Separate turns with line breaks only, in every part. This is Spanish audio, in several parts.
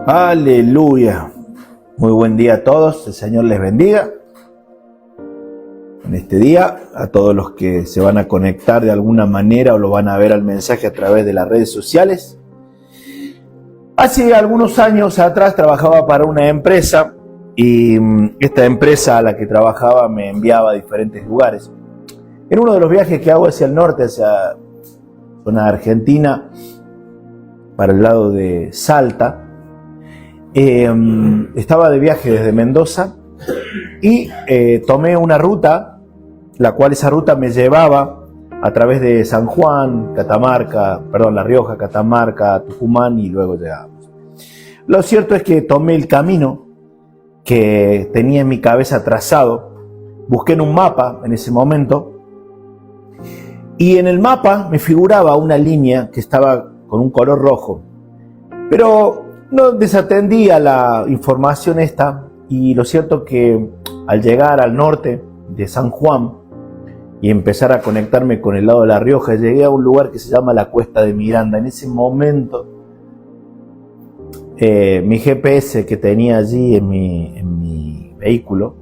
Aleluya. Muy buen día a todos, el Señor les bendiga. En este día, a todos los que se van a conectar de alguna manera o lo van a ver al mensaje a través de las redes sociales. Hace algunos años atrás trabajaba para una empresa y esta empresa a la que trabajaba me enviaba a diferentes lugares. En uno de los viajes que hago hacia el norte, hacia zona Argentina, para el lado de Salta, estaba de viaje desde Mendoza y tomé una ruta, la cual esa ruta me llevaba a través de San Juan, La Rioja, Catamarca, Tucumán y luego llegábamos. Lo cierto es que tomé el camino que tenía en mi cabeza trazado, busqué en un mapa en ese momento y en el mapa me figuraba una línea que estaba con un color rojo, pero no desatendía la información esta, y lo cierto que al llegar al norte de San Juan y empezar a conectarme con el lado de La Rioja, llegué a un lugar que se llama la Cuesta de Miranda. En ese momento mi GPS que tenía allí en mi vehículo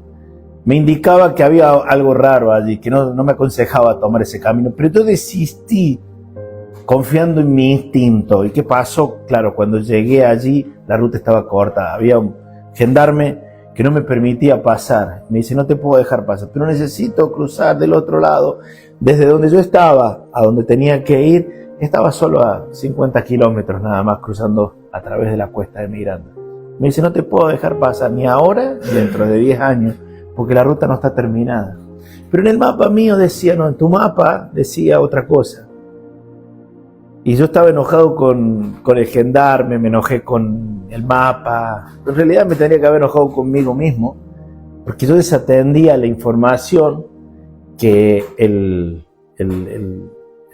me indicaba que había algo raro allí, que no me aconsejaba tomar ese camino, pero yo desistí confiando en mi instinto. ¿Y qué pasó? Claro, cuando llegué allí la ruta estaba corta, había un gendarme que no me permitía pasar. Me dice: no te puedo dejar pasar, pero necesito cruzar del otro lado. Desde donde yo estaba a donde tenía que ir, estaba solo a 50 kilómetros nada más, cruzando a través de la Cuesta de Miranda. Me dice: no te puedo dejar pasar ni ahora ni dentro de 10 años, porque la ruta no está terminada. Pero en el mapa mío decía, no, en tu mapa decía otra cosa. Y yo estaba enojado con el gendarme, me enojé con el mapa. En realidad me tendría que haber enojado conmigo mismo, porque yo desatendía la información que el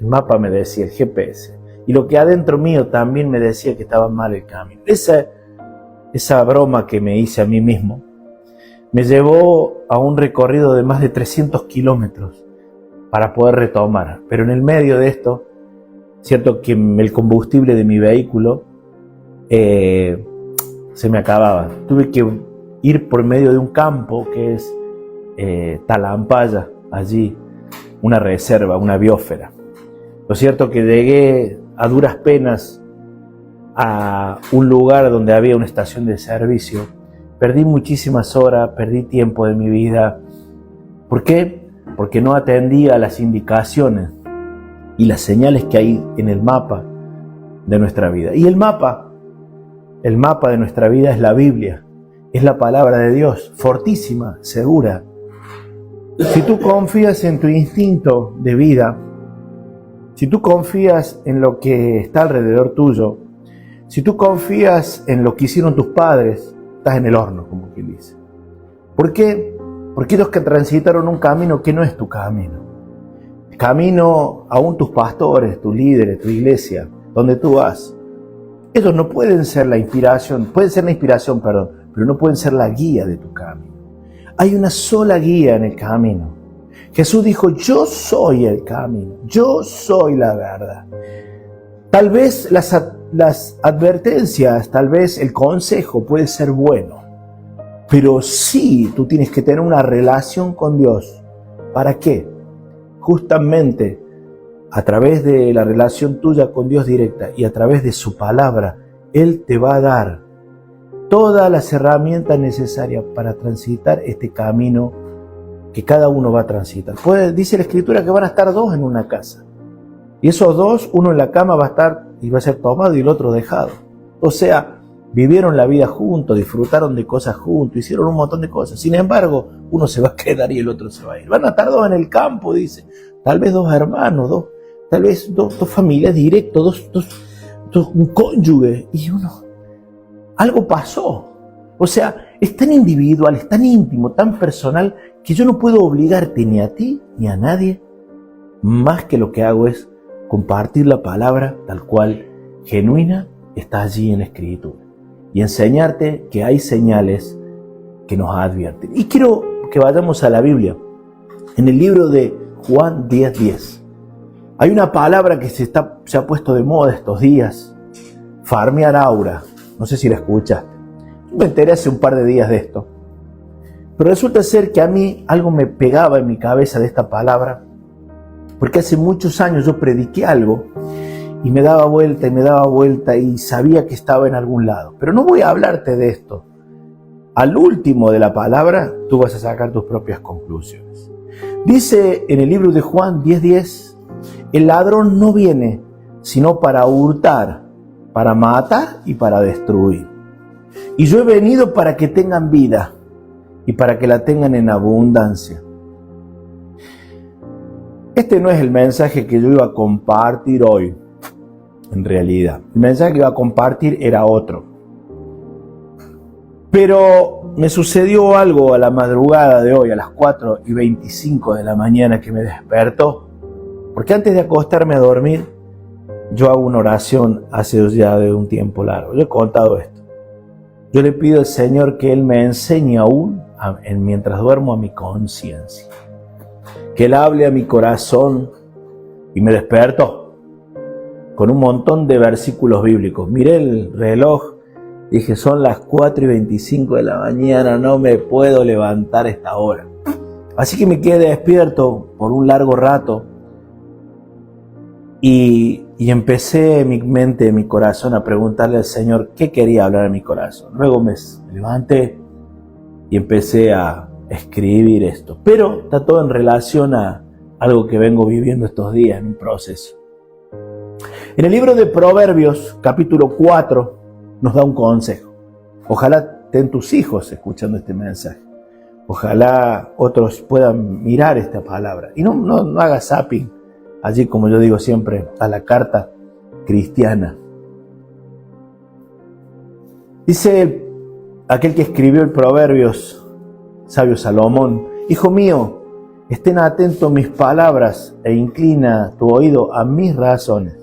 mapa me decía, el GPS. Y lo que adentro mío también me decía que estaba mal el camino. Esa broma que me hice a mí mismo me llevó a un recorrido de más de 300 kilómetros para poder retomar. Pero en el medio de esto, cierto que el combustible de mi vehículo se me acababa. Tuve que ir por medio de un campo que es Talampaya, allí una reserva, una biosfera. Lo cierto que llegué a duras penas a un lugar donde había una estación de servicio. Perdí muchísimas horas, perdí tiempo de mi vida. ¿Por qué? Porque no atendía a las indicaciones y las señales que hay en el mapa de nuestra vida. Y el mapa de nuestra vida es la Biblia, es la palabra de Dios, fortísima, segura. Si tú confías en tu instinto de vida, si tú confías en lo que está alrededor tuyo, si tú confías en lo que hicieron tus padres, estás en el horno, como quien dice. ¿Por qué? Porque ellos que transitaron un camino que no es tu camino. Camino, aún tus pastores, tus líderes, tu iglesia, donde tú vas, ellos no pueden ser la inspiración, pero no pueden ser la guía de tu camino. Hay una sola guía en el camino. Jesús dijo: yo soy el camino, yo soy la verdad. Tal vez las advertencias, tal vez el consejo puede ser bueno, pero sí tú tienes que tener una relación con Dios. ¿Para qué? Justamente a través de la relación tuya con Dios directa y a través de su palabra, Él te va a dar todas las herramientas necesarias para transitar este camino que cada uno va a transitar. Dice la Escritura que van a estar dos en una casa, y esos dos, uno en la cama va a estar y va a ser tomado y el otro dejado. O sea, vivieron la vida juntos, disfrutaron de cosas juntos, hicieron un montón de cosas. Sin embargo, uno se va a quedar y el otro se va a ir. Van a estar dos en el campo, dice. Tal vez dos hermanos, tal vez dos familias directas, un cónyuge. Y algo pasó. O sea, es tan individual, es tan íntimo, tan personal, que yo no puedo obligarte ni a ti ni a nadie. Más que lo que hago es compartir la palabra tal cual, genuina, está allí en la Escritura. Y enseñarte que hay señales que nos advierten. Y quiero que vayamos a la Biblia. En el libro de Juan 10:10. Hay una palabra que se ha puesto de moda estos días. Farmear aura. no sé si la escuchaste. Yo me enteré hace un par de días de esto. Pero resulta ser que a mí algo me pegaba en mi cabeza de esta palabra, porque hace muchos años yo prediqué algo y me daba vuelta y sabía que estaba en algún lado. Pero no voy a hablarte de esto. Al último de la palabra, tú vas a sacar tus propias conclusiones. Dice en el libro de Juan 10:10, el ladrón no viene sino para hurtar, para matar y para destruir. Y yo he venido para que tengan vida y para que la tengan en abundancia. Este no es el mensaje que yo iba a compartir hoy, en realidad. El mensaje que iba a compartir era otro. Pero me sucedió algo a la madrugada de hoy, a las 4:25 de la mañana, que me despertó. Porque antes de acostarme a dormir, yo hago una oración hace ya de un tiempo largo. Yo he contado esto. Yo le pido al Señor que Él me enseñe aún, mientras duermo, a mi conciencia. Que Él hable a mi corazón, y me despertó con un montón de versículos bíblicos. Miré el reloj, dije, son las 4:25 de la mañana, no me puedo levantar a esta hora. Así que me quedé despierto por un largo rato y empecé mi mente, mi corazón, a preguntarle al Señor qué quería hablar en mi corazón. Luego me levanté y empecé a escribir esto. Pero está todo en relación a algo que vengo viviendo estos días, en un proceso. En el libro de Proverbios, capítulo 4, nos da un consejo. Ojalá estén tus hijos escuchando este mensaje. Ojalá otros puedan mirar esta palabra. Y no hagas zapping, allí, como yo digo siempre, a la carta cristiana. Dice aquel que escribió el Proverbios, sabio Salomón: hijo mío, estén atentos mis palabras e inclina tu oído a mis razones.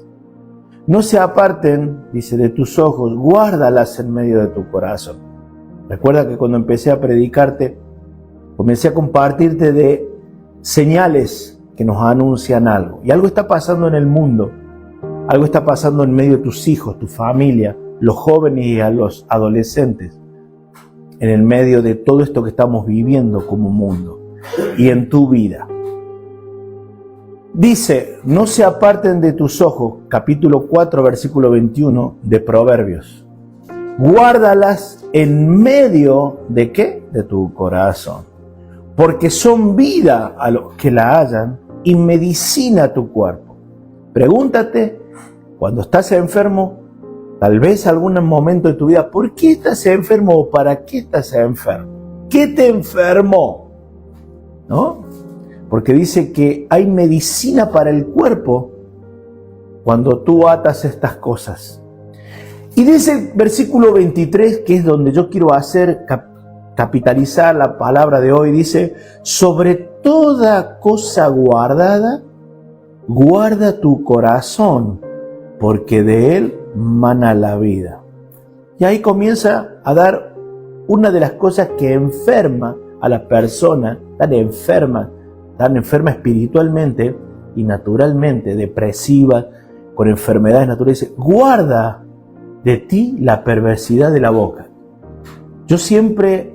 No se aparten, dice, de tus ojos, guárdalas en medio de tu corazón. Recuerda que cuando empecé a predicarte, comencé a compartirte de señales que nos anuncian algo. Y algo está pasando en el mundo, algo está pasando en medio de tus hijos, tu familia, los jóvenes y a los adolescentes, en el medio de todo esto que estamos viviendo como mundo y en tu vida. Dice, no se aparten de tus ojos, capítulo 4, versículo 21 de Proverbios. Guárdalas en medio de ¿qué? De tu corazón. Porque son vida a los que la hallan y medicina a tu cuerpo. Pregúntate, cuando estás enfermo, tal vez algún momento de tu vida, ¿por qué estás enfermo o para qué estás enfermo? ¿Qué te enfermó? ¿No? Porque dice que hay medicina para el cuerpo cuando tú atas estas cosas. Y dice el versículo 23, que es donde yo quiero capitalizar la palabra de hoy, dice, sobre toda cosa guardada, guarda tu corazón, porque de él mana la vida. Y ahí comienza a dar una de las cosas que enferma a la persona, tan enferma espiritualmente y naturalmente, depresiva, con enfermedades naturales. Guarda de ti la perversidad de la boca. Yo siempre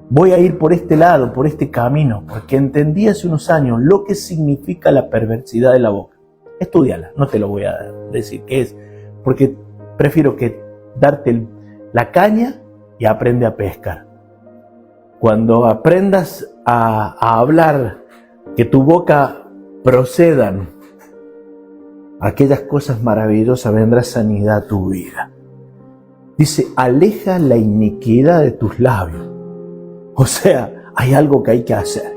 voy a ir por este lado, por este camino, porque entendí hace unos años lo que significa la perversidad de la boca. Estúdiala, no te lo voy a decir qué es, porque prefiero que darte la caña y aprende a pescar. Cuando aprendas a hablar, que tu boca procedan aquellas cosas maravillosas, vendrá sanidad a tu vida. Dice, aleja la iniquidad de tus labios. O sea, hay algo que hay que hacer.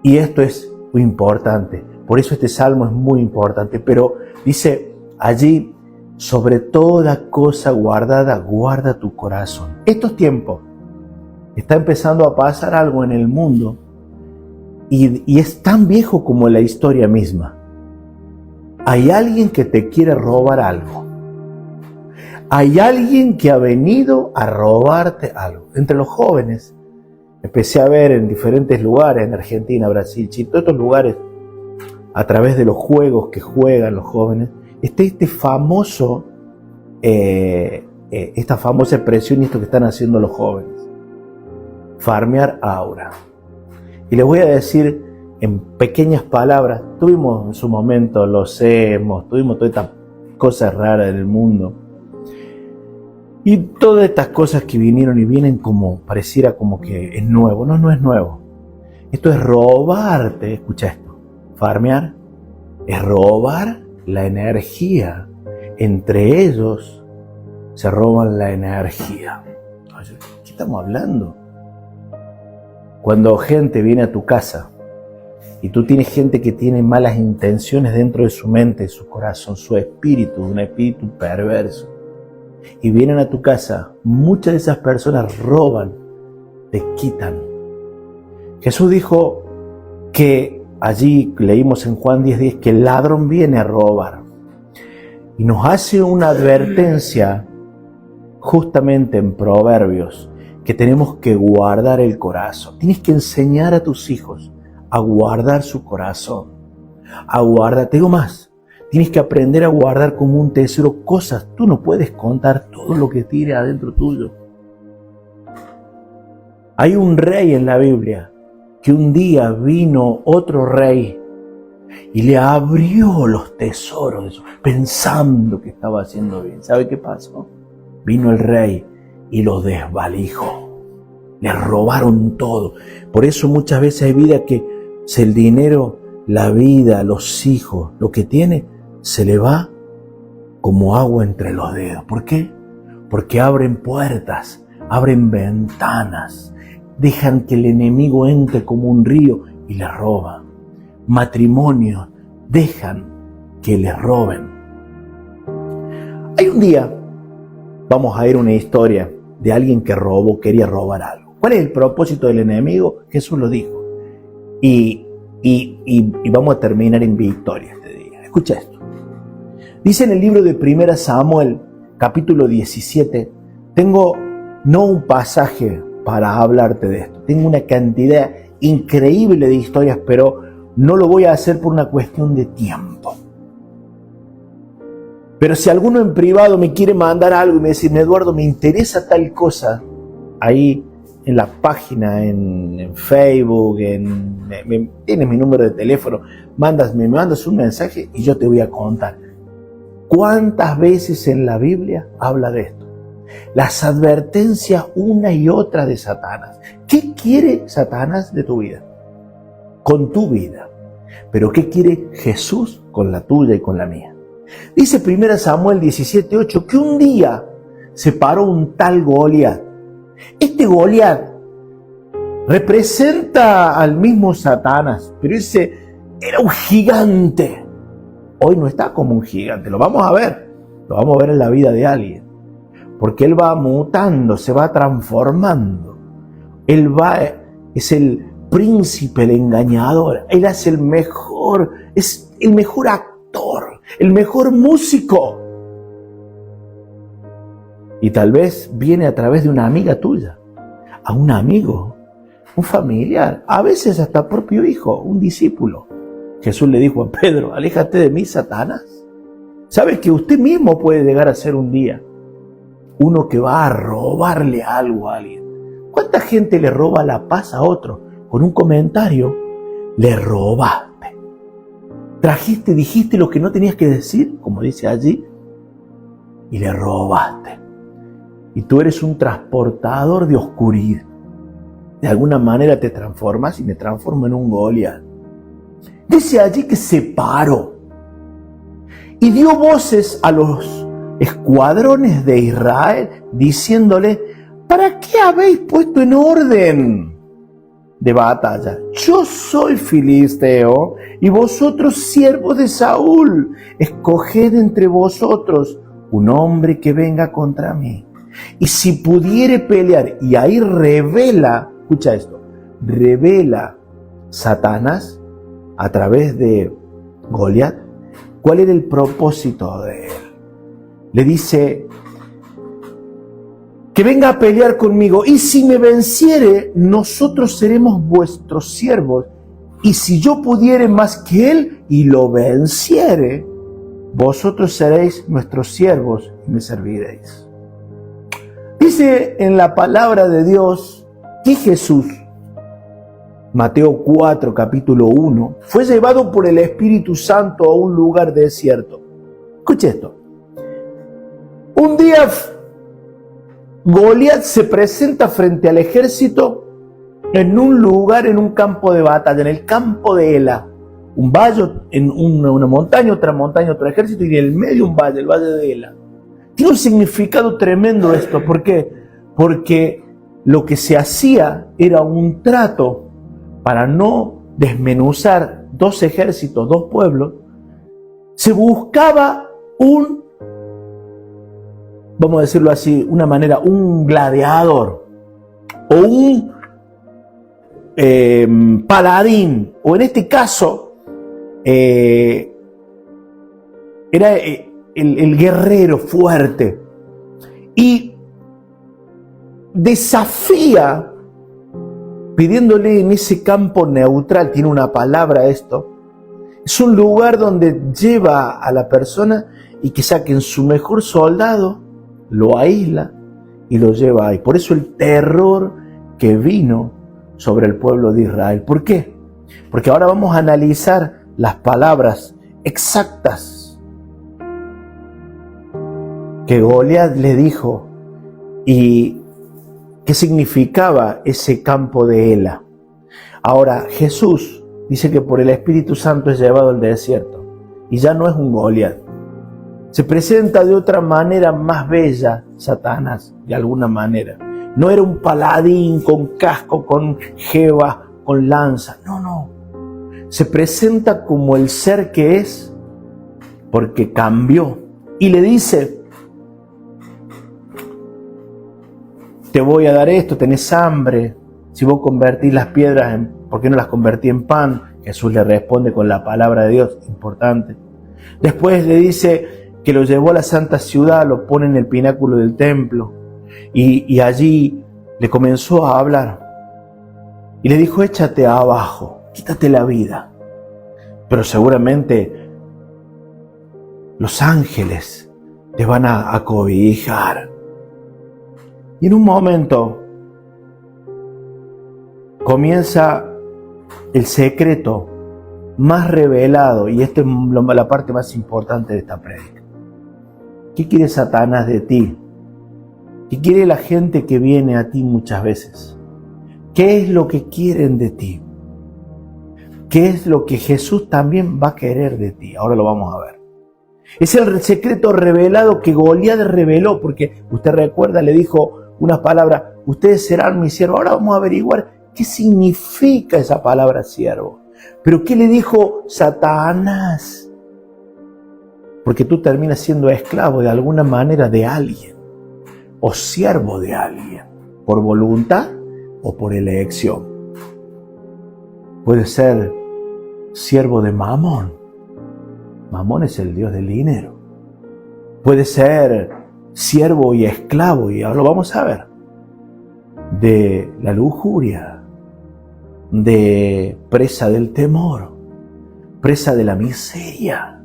Y esto es muy importante. Por eso este salmo es muy importante. Pero dice allí, sobre toda cosa guardada, guarda tu corazón. Estos tiempos está empezando a pasar algo en el mundo y es tan viejo como la historia misma. Hay alguien que te quiere robar algo. Hay alguien que ha venido a robarte algo. Entre los jóvenes, empecé a ver en diferentes lugares, en Argentina, Brasil, Chile, todos estos lugares, a través de los juegos que juegan los jóvenes, está este famoso esta famosa expresión y esto que están haciendo los jóvenes. Farmear ahora. Y les voy a decir en pequeñas palabras, tuvimos en su momento los emos, tuvimos todas estas cosas raras del mundo. Y todas estas cosas que vinieron y vienen como, pareciera como que es nuevo. No, no es nuevo. Esto es robarte, escucha esto, farmear, es robar la energía. Entre ellos se roban la energía. ¿Qué estamos hablando? Cuando gente viene a tu casa y tú tienes gente que tiene malas intenciones dentro de su mente, su corazón, su espíritu, un espíritu perverso, y vienen a tu casa, muchas de esas personas roban, te quitan. Jesús dijo que allí leímos en Juan 10:10 que el ladrón viene a robar y nos hace una advertencia justamente en Proverbios que tenemos que guardar el corazón. Tienes que enseñar a tus hijos a guardar su corazón, a guardar, te digo más, tienes que aprender a guardar como un tesoro cosas. Tú no puedes contar todo lo que tire adentro tuyo. Hay un rey en la Biblia que un día vino otro rey y le abrió los tesoros de su, pensando que estaba haciendo bien. ¿Sabe qué pasó? Vino el rey y los desvalijó. Le robaron todo. Por eso muchas veces hay vida que el dinero, la vida, los hijos, lo que tiene, se le va como agua entre los dedos. ¿Por qué? Porque abren puertas, abren ventanas, dejan que el enemigo entre como un río y le roba. Matrimonios dejan que les roben. Hay un día, vamos a ver una historia de alguien que robó, quería robar algo. ¿Cuál es el propósito del enemigo? Jesús lo dijo. Y vamos a terminar en victoria este día. Escucha esto. Dice en el libro de 1 Samuel, capítulo 17, tengo no un pasaje para hablarte de esto, tengo una cantidad increíble de historias, pero no lo voy a hacer por una cuestión de tiempo. Pero si alguno en privado me quiere mandar algo y me dice, Eduardo, me interesa tal cosa, ahí en la página, en Facebook, tienes mi número de teléfono, me mandas un mensaje y yo te voy a contar. ¿Cuántas veces en la Biblia habla de esto? Las advertencias una y otra de Satanás. ¿Qué quiere Satanás de tu vida? Con tu vida. Pero ¿qué quiere Jesús con la tuya y con la mía? Dice 1 Samuel 17:8 que un día se paró un tal Goliat. Este Goliat representa al mismo Satanás, pero ese era un gigante. Hoy no está como un gigante, lo vamos a ver en la vida de alguien, porque él va mutando, se va transformando. Es el príncipe, el engañador, él es el mejor actor, el mejor músico. Y tal vez viene a través de una amiga tuya, a un amigo, un familiar, a veces hasta propio hijo, un discípulo. Jesús le dijo a Pedro, aléjate de mí, Satanás. ¿Sabes que usted mismo puede llegar a ser un día uno que va a robarle algo a alguien? ¿Cuánta gente le roba la paz a otro? Con un comentario, le robaste. Dijiste lo que no tenías que decir, como dice allí, y le robaste. Y tú eres un transportador de oscuridad. De alguna manera te transformas y me transformo en un Goliat. Dice allí que se paró y dio voces a los escuadrones de Israel diciéndole, ¿para qué habéis puesto en orden de batalla? Yo soy filisteo y vosotros siervos de Saúl. Escoged entre vosotros un hombre que venga contra mí. Y si pudiere pelear, y ahí revela, escucha esto, revela Satanás a través de Goliat, ¿cuál era el propósito de él? Le dice, que venga a pelear conmigo, y si me venciere, nosotros seremos vuestros siervos, y si yo pudiere más que él, y lo venciere, vosotros seréis nuestros siervos, y me serviréis. Dice en la palabra de Dios que Jesús, Mateo 4, capítulo 1, fue llevado por el Espíritu Santo a un lugar desierto. Escuche esto. Un día Goliat se presenta frente al ejército en un lugar, en un campo de batalla, en el campo de Ela. Un valle, en una montaña, otro ejército, y en el medio un valle, el valle de Ela. Tiene un significado tremendo esto. ¿Por qué? Porque lo que se hacía era un trato para no desmenuzar dos ejércitos, dos pueblos. Se buscaba vamos a decirlo así, una manera, un gladiador o un paladín, o en este caso era el guerrero fuerte, y desafía pidiéndole en ese campo neutral. Tiene una palabra esto. Es un lugar donde lleva a la persona y que saquen su mejor soldado, lo aísla y lo lleva ahí. Por eso el terror que vino sobre el pueblo de Israel. ¿Por qué? Porque ahora vamos a analizar las palabras exactas que Goliat le dijo y qué significaba ese campo de Ela. Ahora, Jesús dice que por el Espíritu Santo es llevado al desierto y ya no es un Goliat. Se presenta de otra manera más bella Satanás, de alguna manera. No era un paladín con casco, con jeva, con lanza. No. Se presenta como el ser que es, porque cambió. Y le dice: te voy a dar esto, tenés hambre. Si vos convertís las piedras, ¿por qué no las convertí en pan? Jesús le responde con la palabra de Dios, importante. Después le dice que lo llevó a la santa ciudad, lo pone en el pináculo del templo, y allí le comenzó a hablar. Y le dijo: échate abajo, quítate la vida. Pero seguramente los ángeles te van a cobijar. Y en un momento comienza el secreto más revelado, y esta es la parte más importante de esta prédica. ¿Qué quiere Satanás de ti? ¿Qué quiere la gente que viene a ti muchas veces? ¿Qué es lo que quieren de ti? ¿Qué es lo que Jesús también va a querer de ti? Ahora lo vamos a ver. Es el secreto revelado que Goliat reveló, porque usted recuerda, le dijo unas palabras: ustedes serán mis siervos. Ahora vamos a averiguar qué significa esa palabra siervo. Pero ¿qué le dijo Satanás? Porque tú terminas siendo esclavo de alguna manera de alguien, o siervo de alguien, por voluntad o por elección. Puedes ser siervo de Mamón. Mamón es el dios del dinero. Puedes ser siervo y esclavo, y ahora lo vamos a ver, de la lujuria, de presa del temor, presa de la miseria.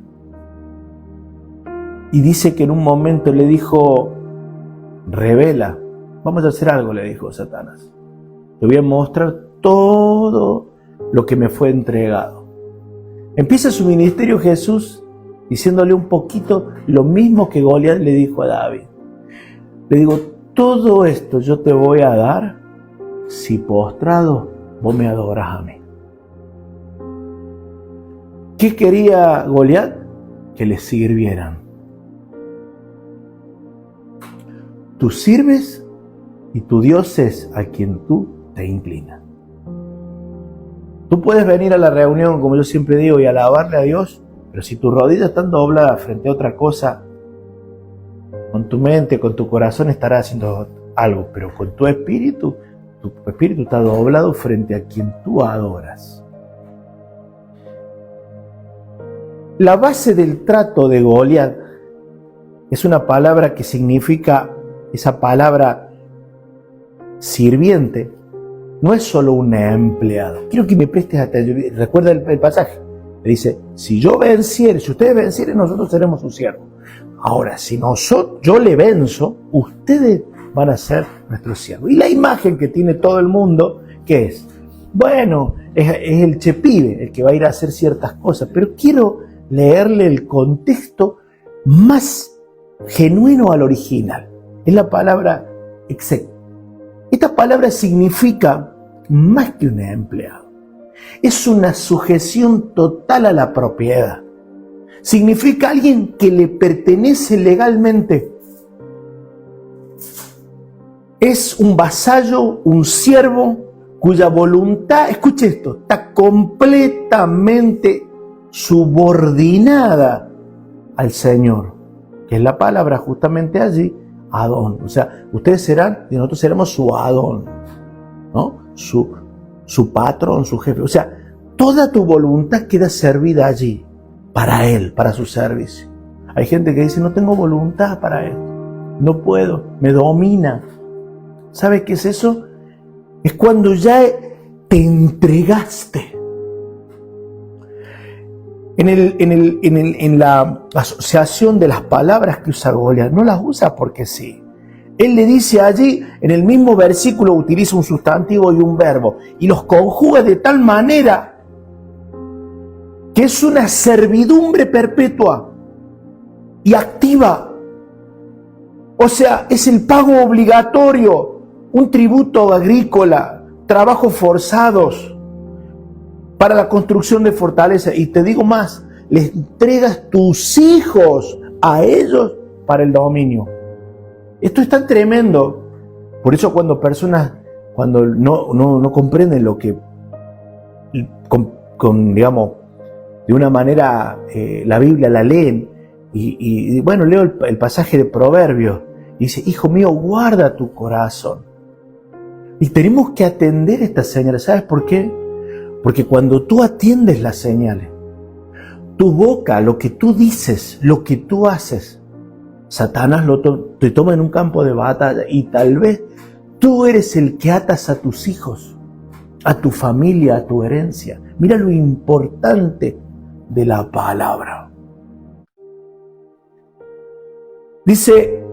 Y dice que en un momento le dijo: revela, vamos a hacer algo, le dijo Satanás. Te voy a mostrar todo lo que me fue entregado. Empieza su ministerio Jesús diciéndole un poquito lo mismo que Goliat le dijo a David. Le digo: todo esto yo te voy a dar si postrado vos me adorás a mí. ¿Qué quería Goliat? Que le sirvieran. Tú sirves y tu Dios es a quien tú te inclinas. Tú puedes venir a la reunión, como yo siempre digo, y alabarle a Dios, pero si tus rodillas están dobladas frente a otra cosa, con tu mente, con tu corazón estarás haciendo algo, pero con tu espíritu está doblado frente a quien tú adoras. La base del trato de Goliat es una palabra que significa, esa palabra sirviente, no es solo un empleado. Quiero que me prestes atención. Recuerda el pasaje. Le dice: si yo venciere, si ustedes vencieren, nosotros seremos sus siervos. Ahora, si yo le venzo, ustedes van a ser nuestros siervos. Y la imagen que tiene todo el mundo, ¿qué es? Bueno, es el chepibe, el que va a ir a hacer ciertas cosas, pero quiero leerle el contexto más genuino al original. Es la palabra exec. Esta palabra significa más que un empleado. Es una sujeción total a la propiedad. Significa alguien que le pertenece legalmente. Es un vasallo, un siervo, cuya voluntad, escuche esto, está completamente subordinada al Señor, que es la palabra justamente allí, Adón. O sea, ustedes serán y nosotros seremos su Adón, ¿no? Su patrón, su jefe. O sea, toda tu voluntad queda servida allí, para Él, para su servicio. Hay gente que dice, no tengo voluntad para esto, no puedo, me domina. ¿Sabe qué es eso? Es cuando ya te entregaste. En la asociación de las palabras que usa Goliat, no las usa porque sí. Él le dice allí, en el mismo versículo utiliza un sustantivo y un verbo, y los conjuga de tal manera que es una servidumbre perpetua y activa. O sea, es el pago obligatorio, un tributo agrícola, trabajos forzados para la construcción de fortaleza. Y te digo más, les entregas tus hijos a ellos para el dominio. Esto es tan tremendo. Por eso cuando personas, cuando no comprenden lo que, digamos, de una manera la Biblia la leen, y bueno, leo el pasaje de Proverbios, y dice, hijo mío, guarda tu corazón. Y tenemos que atender estas señales. ¿Sabes por qué? Porque cuando tú atiendes las señales, tu boca, lo que tú dices, lo que tú haces, Satanás te toma en un campo de batalla y tal vez tú eres el que atas a tus hijos, a tu familia, a tu herencia. Mira lo importante de la palabra. Dice,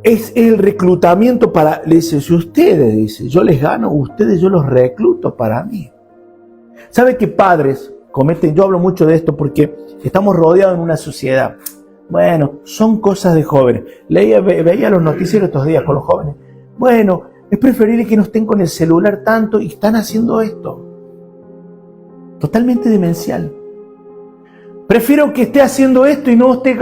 es el reclutamiento para, le dice, si ustedes, dice, yo les gano, ustedes yo los recluto para mí. ¿Sabe qué padres cometen? Yo hablo mucho de esto porque estamos rodeados en una sociedad. Bueno, son cosas de jóvenes. Veía los noticieros estos días con los jóvenes. Bueno, es preferible que no estén con el celular tanto y están haciendo esto. Totalmente demencial. Prefiero que esté haciendo esto y no esté...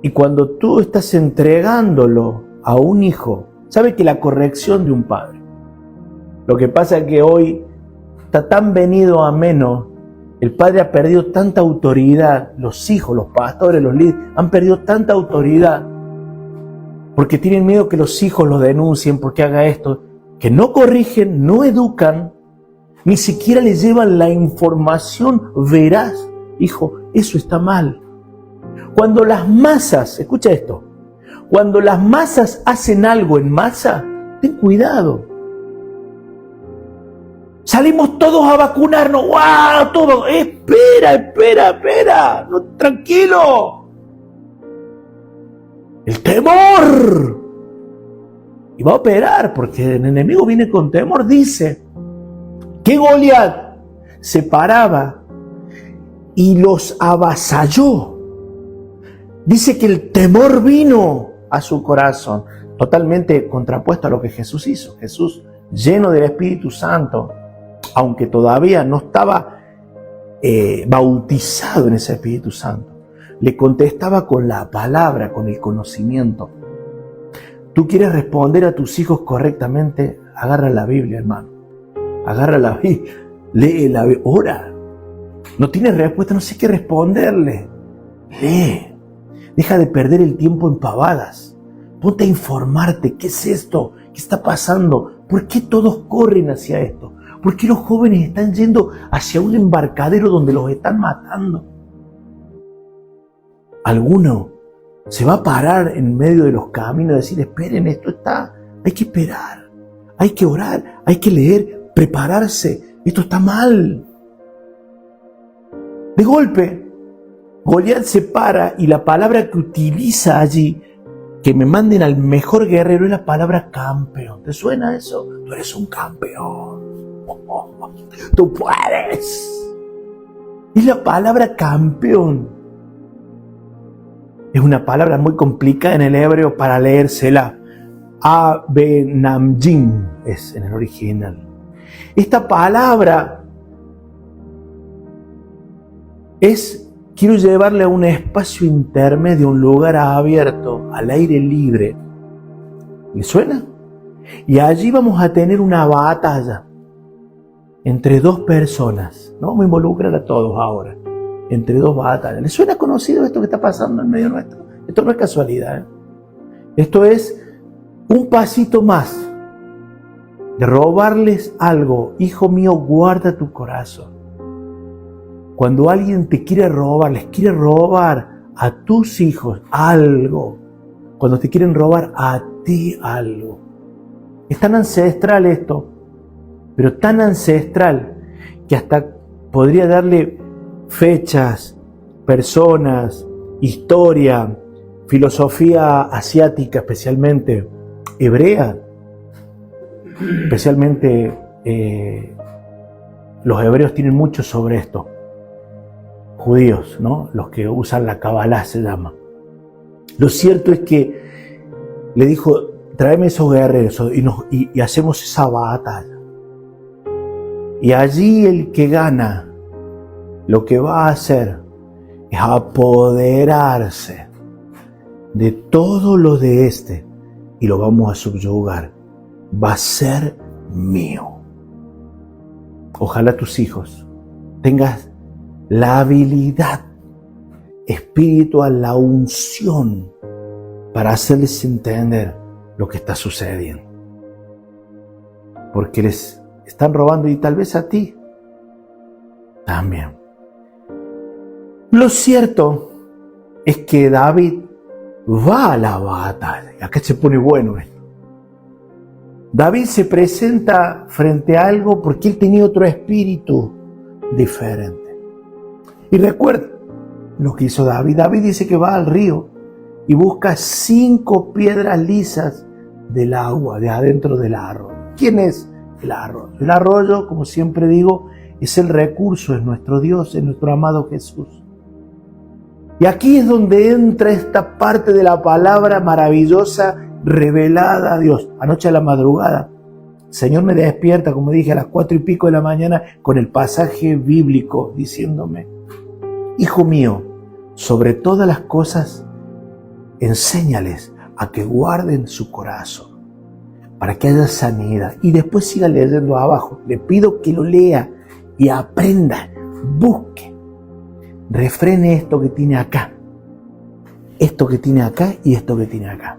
Y cuando tú estás entregándolo a un hijo, ¿sabe que la corrección de un padre? Lo que pasa es que hoy está tan venido a menos, el padre ha perdido tanta autoridad, los hijos, los pastores, los líderes, han perdido tanta autoridad, porque tienen miedo que los hijos los denuncien porque haga esto, que no corrigen, no educan, ni siquiera les llevan la información veraz. Hijo, eso está mal. Cuando las masas, escucha esto, cuando las masas hacen algo en masa, ten cuidado. Salimos todos a vacunarnos, ¡wow! Todo, espera, no, tranquilo. El temor. Y va a operar, porque el enemigo viene con temor. Dice que Goliat se paraba y los avasalló. Dice que el temor vino a su corazón, totalmente contrapuesto a lo que Jesús hizo. Jesús, lleno del Espíritu Santo, aunque todavía no estaba bautizado en ese Espíritu Santo, le contestaba con la palabra, con el conocimiento. ¿Tú quieres responder a tus hijos correctamente? Agarra la Biblia, hermano. Agarra la Biblia, lee la Biblia, ora. No tienes respuesta, no sé qué responderle. Lee. Deja de perder el tiempo en pavadas. Ponte a informarte. ¿Qué es esto? ¿Qué está pasando? ¿Por qué todos corren hacia esto? ¿Por qué los jóvenes están yendo hacia un embarcadero donde los están matando? Alguno se va a parar en medio de los caminos y decir, esperen, esto está, hay que esperar, hay que orar, hay que leer, prepararse, esto está mal. De golpe, Goliat se para y la palabra que utiliza allí que me manden al mejor guerrero es la palabra campeón. ¿Te suena eso? Tú eres un campeón. Tú puedes. Es la palabra campeón. Es una palabra muy complicada en el hebreo para leérsela. Abenamjin es en el original. Esta palabra quiero llevarle a un espacio intermedio, un lugar abierto, al aire libre. ¿Le suena? Y allí vamos a tener una batalla entre dos personas. No vamos a involucrar a todos ahora. Entre dos batallas. ¿Les suena conocido esto que está pasando en medio nuestro? Esto no es casualidad, ¿eh? Esto es un pasito más de robarles algo. Hijo mío, guarda tu corazón. Cuando alguien te quiere robar, les quiere robar a tus hijos algo. Cuando te quieren robar a ti algo. Es tan ancestral esto, pero tan ancestral que hasta podría darle fechas, personas, historia, filosofía asiática, especialmente hebrea, especialmente los hebreos tienen mucho sobre esto. Judíos, ¿no? Los que usan la Kabbalah se llama. Lo cierto es que le dijo, tráeme esos guerreros y hacemos esa batalla. Y allí el que gana, lo que va a hacer es apoderarse de todo lo de este y lo vamos a subyugar. Va a ser mío. Ojalá tus hijos tengas la habilidad espiritual, la unción para hacerles entender lo que está sucediendo. Porque les están robando y tal vez a ti también. Lo cierto es que David va a la batalla. Y acá se pone bueno esto. David se presenta frente a algo porque él tenía otro espíritu diferente. Y recuerda lo que hizo David. David dice que va al río y busca 5 piedras lisas del agua, de adentro del arroyo. ¿Quién es el arroyo? El arroyo, como siempre digo, es el recurso, es nuestro Dios, es nuestro amado Jesús. Y aquí es donde entra esta parte de la palabra maravillosa revelada a Dios. Anoche a la madrugada, el Señor me despierta, como dije, a las 4:00 de la mañana con el pasaje bíblico diciéndome: Hijo mío, sobre todas las cosas, enséñales a que guarden su corazón, para que haya sanidad. Y después siga leyendo abajo. Le pido que lo lea y aprenda, busque, refrene esto que tiene acá, esto que tiene acá y esto que tiene acá.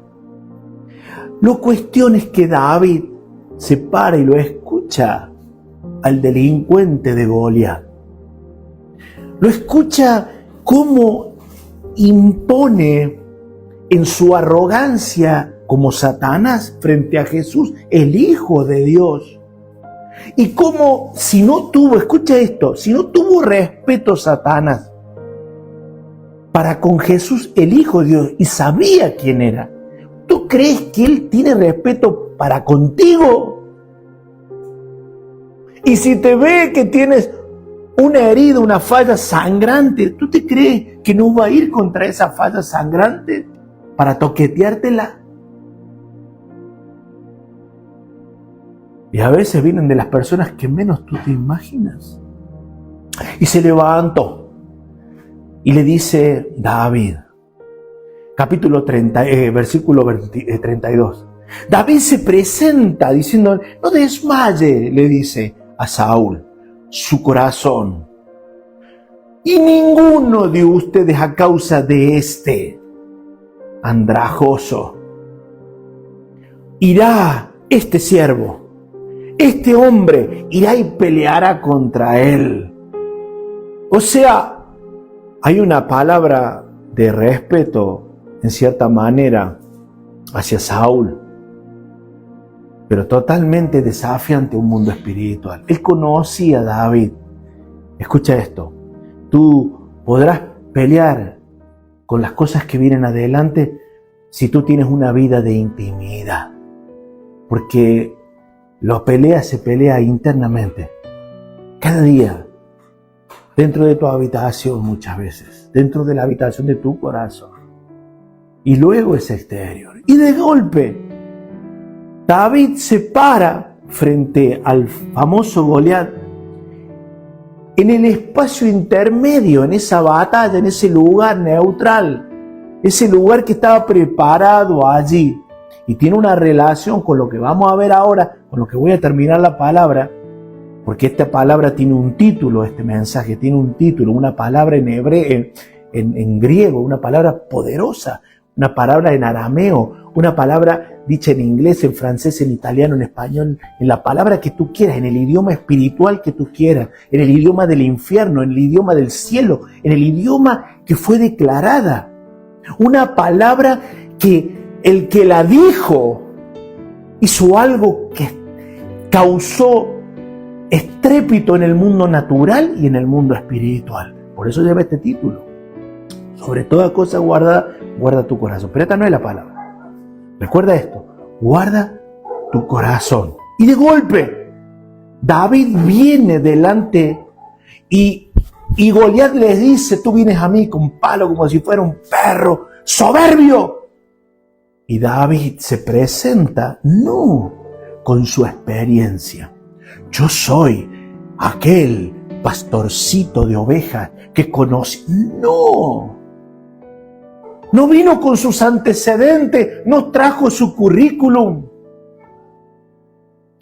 La cuestión es que David se para y lo escucha al delincuente de Goliat. Lo escucha cómo impone en su arrogancia como Satanás frente a Jesús, el Hijo de Dios. Y cómo, si no tuvo, escucha esto, si no tuvo respeto Satanás para con Jesús, el Hijo de Dios, y sabía quién era, ¿tú crees que Él tiene respeto para contigo? Y si te ve que tienes una herida, una falla sangrante, ¿tú te crees que no va a ir contra esa falla sangrante para toqueteártela? Y a veces vienen de las personas que menos tú te imaginas. Y se levantó y le dice David, capítulo 30, versículo 32. David se presenta diciendo, no desmaye, le dice a Saúl, su corazón. Y ninguno de ustedes a causa de este andrajoso irá este siervo, este hombre irá y peleará contra él. O sea, hay una palabra de respeto en cierta manera hacia Saúl, pero totalmente desafiante a un mundo espiritual. Él conocía a David. Escucha esto, tú podrás pelear con las cosas que vienen adelante si tú tienes una vida de intimidad. Porque la pelea se pelea internamente. Cada día. Dentro de tu habitación muchas veces. Dentro de la habitación de tu corazón. Y luego es exterior. Y de golpe, David se para frente al famoso Goliat. En el espacio intermedio, en esa batalla, en ese lugar neutral. Ese lugar que estaba preparado allí. Y tiene una relación con lo que vamos a ver ahora, con lo que voy a terminar la palabra. Porque esta palabra tiene un título, este mensaje tiene un título, una palabra en hebreo, en griego, una palabra poderosa, una palabra en arameo, una palabra dicha en inglés, en francés, en italiano, en español, en la palabra que tú quieras, en el idioma espiritual que tú quieras, en el idioma del infierno, en el idioma del cielo, en el idioma que fue declarada. Una palabra que el que la dijo hizo algo que causó estrépito en el mundo natural y en el mundo espiritual. Por eso lleva este título. Sobre toda cosa guarda tu corazón. Pero esta no es la palabra. Recuerda esto. Guarda tu corazón. Y de golpe, David viene delante y Goliat le dice, tú vienes a mí con palo como si fuera un perro soberbio. Y David se presenta, no con su experiencia. Yo soy aquel pastorcito de ovejas que conoce. No vino con sus antecedentes, no trajo su currículum.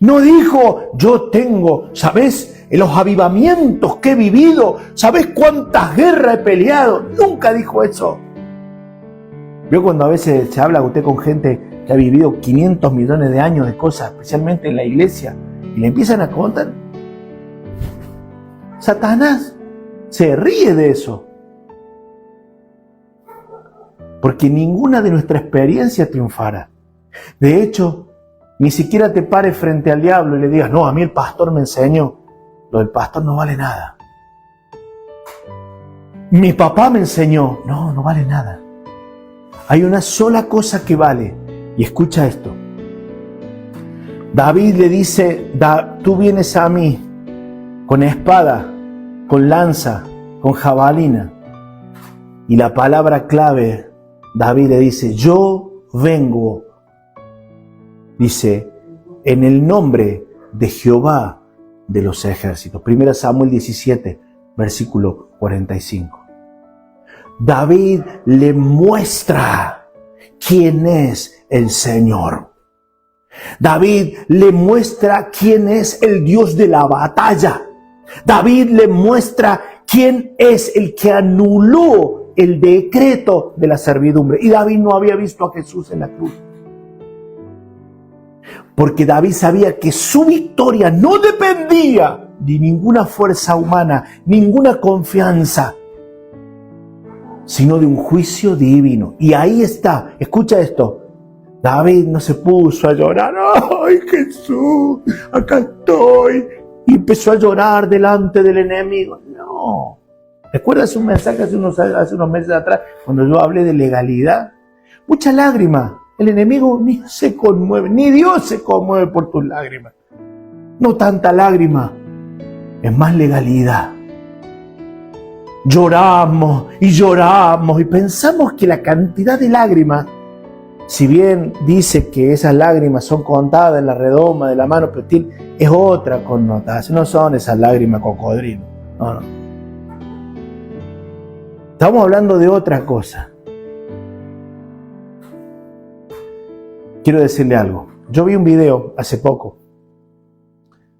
No dijo, yo tengo, ¿sabes? Los avivamientos que he vivido, ¿sabes cuántas guerras he peleado? Nunca dijo eso. Veo cuando a veces se habla usted con gente que ha vivido 500 millones de años de cosas, especialmente en la iglesia, y le empiezan a contar. Satanás se ríe de eso. Porque ninguna de nuestra experiencia triunfará. De hecho, ni siquiera te pares frente al diablo y le digas, no, a mí el pastor me enseñó. Lo del pastor no vale nada. Mi papá me enseñó. No vale nada. Hay una sola cosa que vale. Y escucha esto. David le dice, tú vienes a mí con espada, con lanza, con jabalina. Y la palabra clave, David le dice, yo vengo, dice, en el nombre de Jehová de los ejércitos. 1 Samuel 17, versículo 45. David le muestra quién es el Señor. David le muestra quién es el Dios de la batalla. David le muestra quién es el que anuló el decreto de la servidumbre. Y David no había visto a Jesús en la cruz. Porque David sabía que su victoria no dependía de ninguna fuerza humana, ninguna confianza, sino de un juicio divino. Y ahí está, escucha esto. David no se puso a llorar. ¡Ay, Jesús! Acá estoy. Y empezó a llorar delante del enemigo. No. ¿Recuerdas un mensaje hace unos meses atrás cuando yo hablé de legalidad? Mucha lágrima. El enemigo ni se conmueve, ni Dios se conmueve por tus lágrimas. No tanta lágrima, es más legalidad. Lloramos y pensamos que la cantidad de lágrimas, si bien dice que esas lágrimas son contadas en la redoma de la mano, pero es otra connotación, no son esas lágrimas cocodrilo. No. Estamos hablando de otra cosa. Quiero decirle algo. Yo vi un video hace poco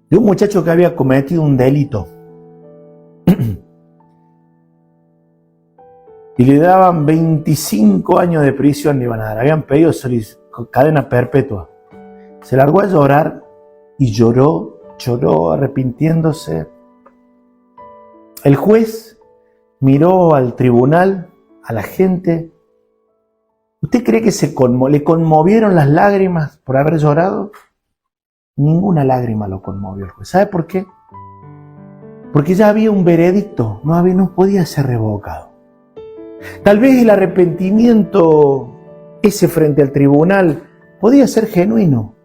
de un muchacho que había cometido un delito y le daban 25 años de prisión, le iban a dar. Habían pedido cadena perpetua. Se largó a llorar y lloró arrepintiéndose. El juez miró al tribunal, a la gente. ¿Usted cree que le conmovieron las lágrimas por haber llorado? Ninguna lágrima lo conmovió el juez. ¿Sabe por qué? Porque ya había un veredicto, no podía ser revocado. Tal vez el arrepentimiento ese frente al tribunal podía ser genuino.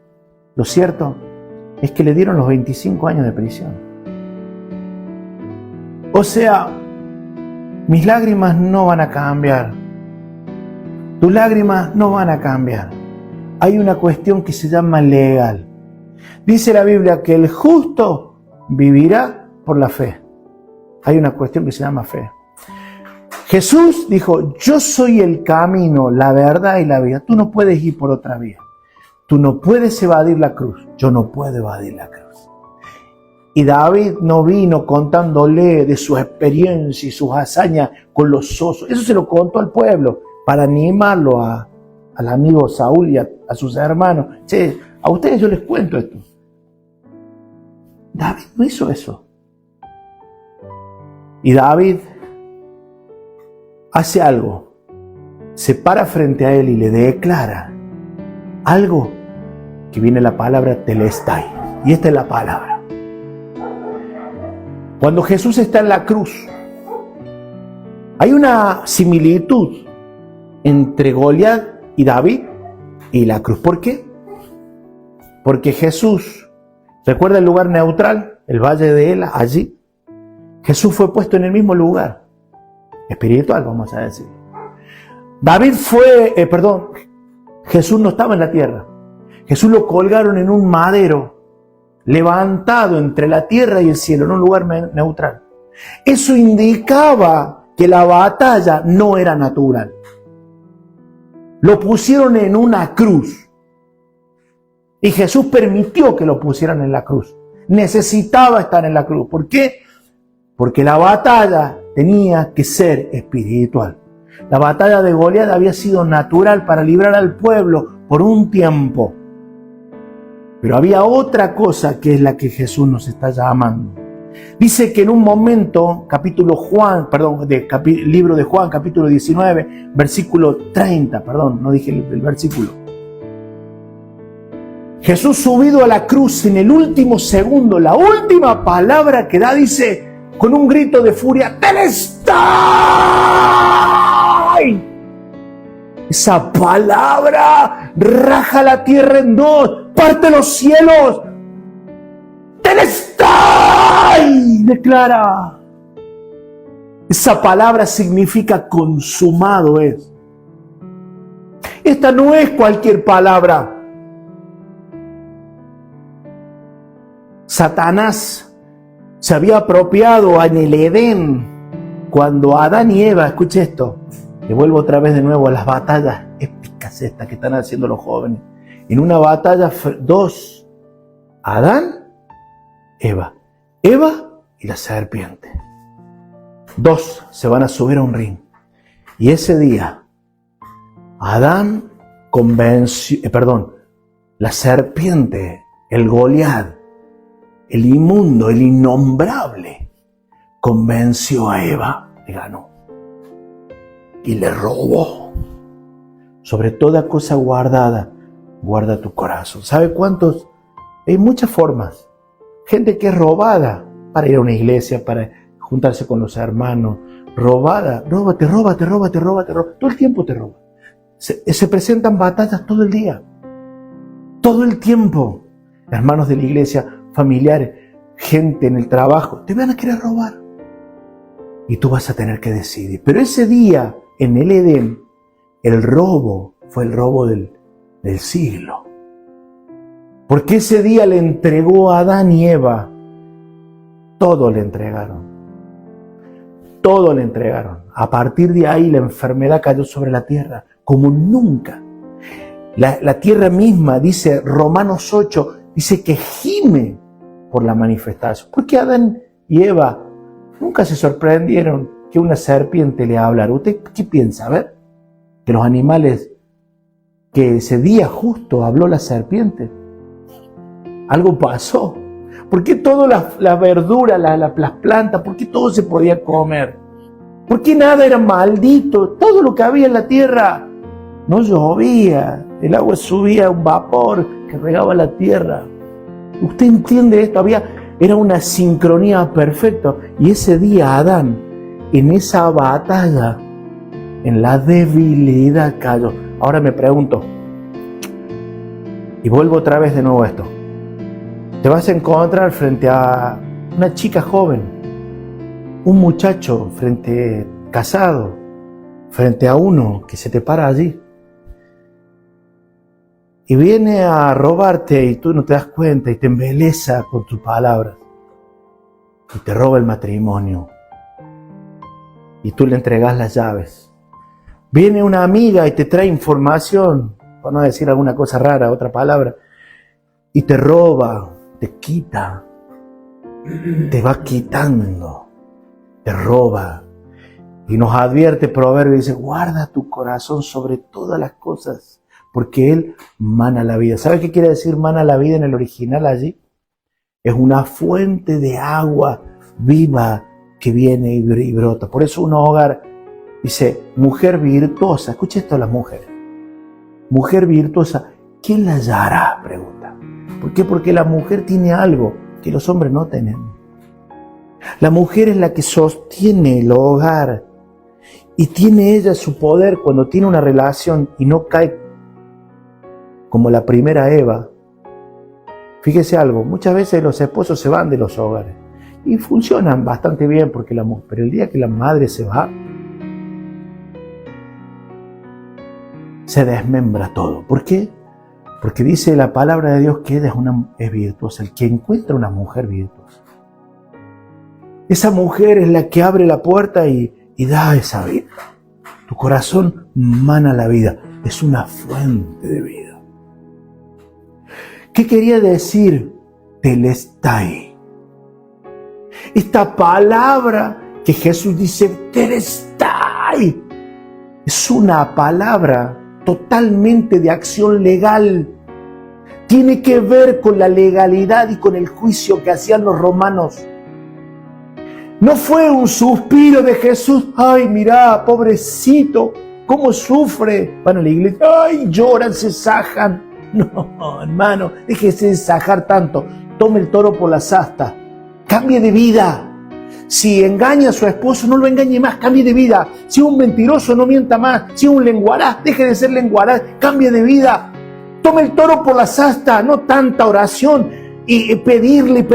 Lo cierto es que le dieron los 25 años de prisión. O sea, mis lágrimas no van a cambiar. Tus lágrimas no van a cambiar. Hay una cuestión que se llama legal. Dice la Biblia que el justo vivirá por la fe. Hay una cuestión que se llama fe. Jesús dijo, yo soy el camino, la verdad y la vida. Tú no puedes ir por otra vía. Tú no puedes evadir la cruz. Yo no puedo evadir la cruz. Y David no vino contándole de su experiencia y sus hazañas con los osos. Eso se lo contó al pueblo para animarlo al amigo Saúl y a sus hermanos. Che, a ustedes yo les cuento esto. David no hizo eso. Y David hace algo. Se para frente a él y le declara algo que viene la palabra telestai. Y esta es la palabra. Cuando Jesús está en la cruz, hay una similitud entre Goliat y David y la cruz. ¿Por qué? Porque Jesús, ¿recuerda el lugar neutral? El valle de Ela, allí. Jesús fue puesto en el mismo lugar. Espiritual, vamos a decir. Jesús no estaba en la tierra. Jesús lo colgaron en un madero, levantado entre la tierra y el cielo, en un lugar neutral. Eso indicaba que la batalla no era natural. Lo pusieron en una cruz. Y Jesús permitió que lo pusieran en la cruz. Necesitaba estar en la cruz. ¿Por qué? Porque la batalla tenía que ser espiritual. La batalla de Goliat había sido natural para librar al pueblo por un tiempo. Pero había otra cosa que es la que Jesús nos está llamando. Dice que en un momento, libro de Juan, capítulo 19, versículo 30, no dije el versículo. Jesús subido a la cruz en el último segundo, la última palabra que da, dice con un grito de furia, ¡Telestai! Esa palabra raja la tierra en dos, parte los cielos. ¡Telestai! Declara. Esa palabra significa consumado es. Esta no es cualquier palabra. Satanás se había apropiado en el Edén cuando Adán y Eva, escuche esto, le vuelvo otra vez de nuevo a las batallas épicas estas que están haciendo los jóvenes. En una batalla, dos, Adán, Eva y la serpiente. Dos se van a subir a un ring. Y ese día, Adán la serpiente, el Goliat, el inmundo, el innombrable, convenció a Eva, le ganó y le robó. Sobre toda cosa guardada, guarda tu corazón. ¿Sabe cuántos? Hay muchas formas. Gente que es robada para ir a una iglesia, para juntarse con los hermanos. Robada, róbate. Todo el tiempo te roba. Se presentan batallas todo el día. Todo el tiempo. Hermanos de la iglesia, familiares, gente en el trabajo, te van a querer robar. Y tú vas a tener que decidir. Pero ese día, en el Edén, el robo fue el robo del siglo. Porque ese día le entregó a Adán y Eva. Todo le entregaron. Todo le entregaron. A partir de ahí la enfermedad cayó sobre la tierra como nunca. La tierra misma, dice Romanos 8, dice que gime por la manifestación. Porque Adán y Eva nunca se sorprendieron que una serpiente le hablara. ¿Usted qué piensa? A ver, que los animales, que ese día justo habló la serpiente. Algo pasó. ¿Por qué todas las verduras, las plantas, por qué todo se podía comer? ¿Por qué nada era maldito? Todo lo que había en la tierra no llovía. El agua subía, un vapor que regaba la tierra. ¿Usted entiende esto? Era una sincronía perfecta. Y ese día Adán, en esa batalla, en la debilidad cayó. Ahora me pregunto, y vuelvo otra vez de nuevo a esto. Te vas a encontrar frente a una chica joven, un muchacho casado, frente a uno que se te para allí y viene a robarte y tú no te das cuenta y te embeleza con tus palabras y te roba el matrimonio y tú le entregas las llaves. Viene una amiga y te trae información, por no decir alguna cosa rara, otra palabra, y te roba, te quita, te va quitando, te roba. Y nos advierte Proverbio y dice, guarda tu corazón sobre todas las cosas, porque Él mana la vida. ¿Sabes qué quiere decir mana la vida en el original allí? Es una fuente de agua viva que viene y brota. Por eso un hogar dice, mujer virtuosa. Escucha esto a las mujeres. Mujer virtuosa, ¿quién la hallará? Pregunta. ¿Por qué? Porque la mujer tiene algo que los hombres no tienen. La mujer es la que sostiene el hogar y tiene ella su poder cuando tiene una relación y no cae como la primera Eva. Fíjese algo, muchas veces los esposos se van de los hogares y funcionan bastante bien porque pero el día que la madre se va, se desmembra todo. ¿Por qué? Porque dice la palabra de Dios que ella es virtuosa, el que encuentra una mujer virtuosa. Esa mujer es la que abre la puerta y da esa vida. Tu corazón mana la vida, es una fuente de vida. ¿Qué quería decir telestai? Esta palabra que Jesús dice telestai es una palabra totalmente de acción legal. Tiene que ver con la legalidad y con el juicio que hacían los romanos. No fue un suspiro de Jesús, ay, mirá, pobrecito, cómo sufre. Van a la iglesia, ay, lloran, se sajan. No, hermano, déjese de sajar tanto. Tome el toro por las astas. Cambie de vida. Si engaña a su esposo, no lo engañe más, cambie de vida. Si es un mentiroso, no mienta más. Si es un lenguaraz, deje de ser lenguaraz, cambie de vida. Tome el toro por las astas, no tanta oración y pedir.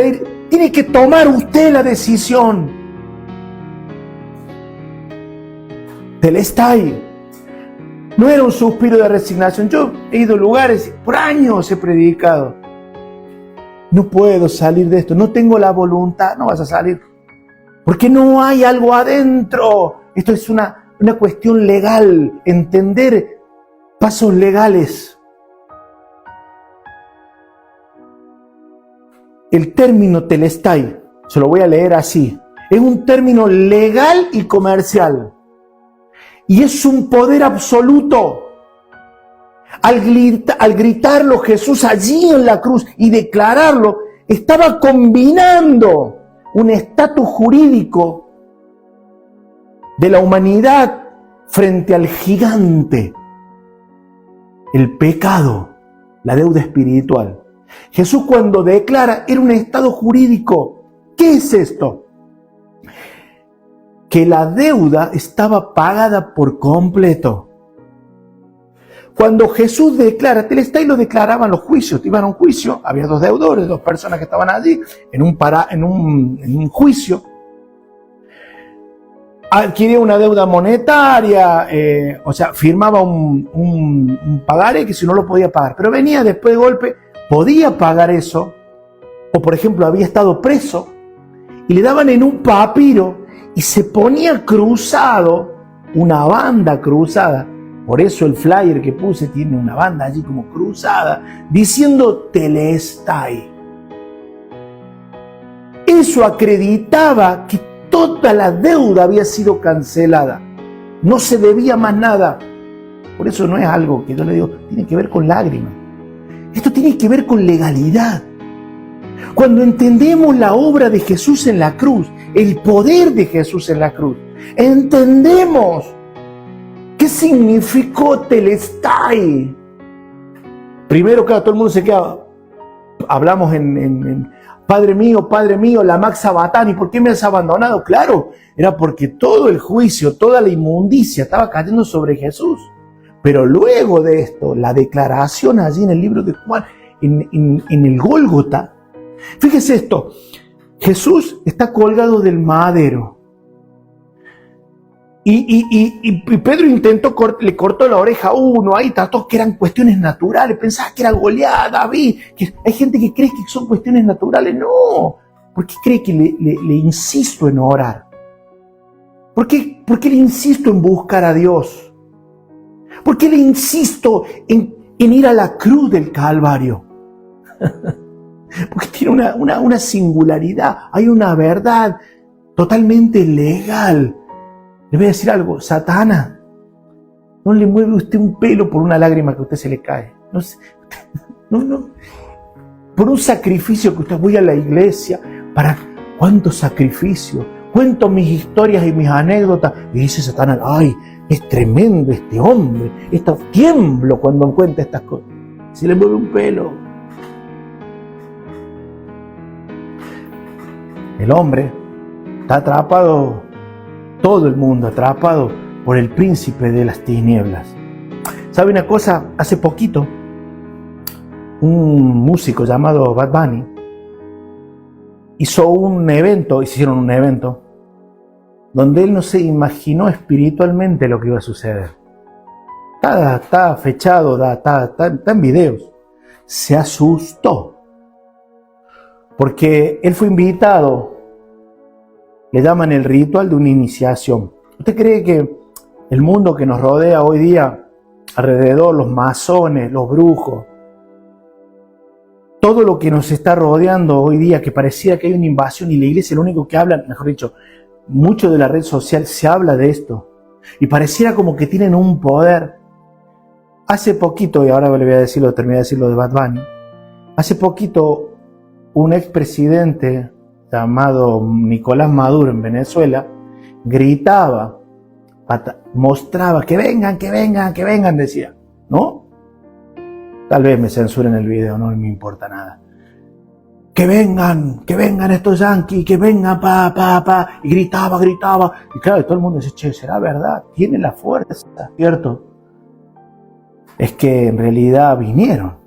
Tiene que tomar usted la decisión. Telestai. No era un suspiro de resignación. Yo he ido a lugares, por años he predicado. No puedo salir de esto, no tengo la voluntad. No vas a salir. Porque no hay algo adentro. Esto es una cuestión legal. Entender pasos legales. El término telestai, se lo voy a leer así, es un término legal y comercial. Y es un poder absoluto. Al gritarlo Jesús allí en la cruz y declararlo, estaba combinando un estatus jurídico de la humanidad frente al gigante, el pecado, la deuda espiritual. Jesús cuando declara era un estado jurídico. ¿Qué es esto? Que la deuda estaba pagada por completo. Cuando Jesús declara, telestai lo declaraban los juicios, te iban a un juicio, había dos deudores, dos personas que estaban allí en un juicio. Adquiría una deuda monetaria, firmaba un pagaré que si no lo podía pagar, pero venía después de golpe, podía pagar eso, o por ejemplo había estado preso, y le daban en un papiro, y se ponía cruzado, una banda cruzada, por eso el flyer que puse tiene una banda allí como cruzada, diciendo telestai. Eso acreditaba que toda la deuda había sido cancelada, no se debía más nada. Por eso no es algo que yo le digo, tiene que ver con lágrimas. Esto tiene que ver con legalidad. Cuando entendemos la obra de Jesús en la cruz, el poder de Jesús en la cruz, entendemos qué significó telestai. Primero, claro, todo el mundo se queda, hablamos en Padre mío, la Max Sabatani, ¿por qué me has abandonado? Claro, era porque todo el juicio, toda la inmundicia estaba cayendo sobre Jesús. Pero luego de esto, la declaración allí en el libro de Juan, en el Gólgota, fíjese esto, Jesús está colgado del madero. Y Pedro le cortó la oreja a uno, ahí trató que eran cuestiones naturales, pensaba que era Goliat, David, que hay gente que cree que son cuestiones naturales, no. ¿Por qué cree que le insisto en orar? ¿Por qué le insisto en buscar a Dios? ¿Por qué le insisto en ir a la cruz del Calvario? Porque tiene una singularidad, hay una verdad totalmente legal. Le voy a decir algo, Satanás, no le mueve usted un pelo por una lágrima que a usted se le cae. No. Por un sacrificio que usted voy a la iglesia, ¿para cuánto sacrificio? Cuento mis historias y mis anécdotas y dice Satanás, ay, es tremendo este hombre, tiemblo cuando cuenta estas cosas. Si le mueve un pelo. El hombre está atrapado, todo el mundo atrapado por el príncipe de las tinieblas. ¿Sabe una cosa? Hace poquito, un músico llamado Bad Bunny hicieron un evento, donde él no se imaginó espiritualmente lo que iba a suceder. Está fechado, está en videos. Se asustó, porque él fue invitado. Le llaman el ritual de una iniciación. ¿Usted cree que el mundo que nos rodea hoy día, alrededor, los masones, los brujos, todo lo que nos está rodeando hoy día, que parecía que hay una invasión y la iglesia lo único que habla, mejor dicho, mucho de la red social se habla de esto, y pareciera como que tienen un poder? Hace poquito, y ahora le voy a decirlo, terminé de decirlo de Bad Bunny, hace poquito un expresidente llamado Nicolás Maduro en Venezuela, gritaba, mostraba que vengan, decía, ¿no? Tal vez me censuren el video, no me importa nada. Que vengan estos yanquis, que vengan, y gritaba. Y claro, todo el mundo dice, che, ¿será verdad? Tiene la fuerza, ¿cierto? Es que en realidad vinieron.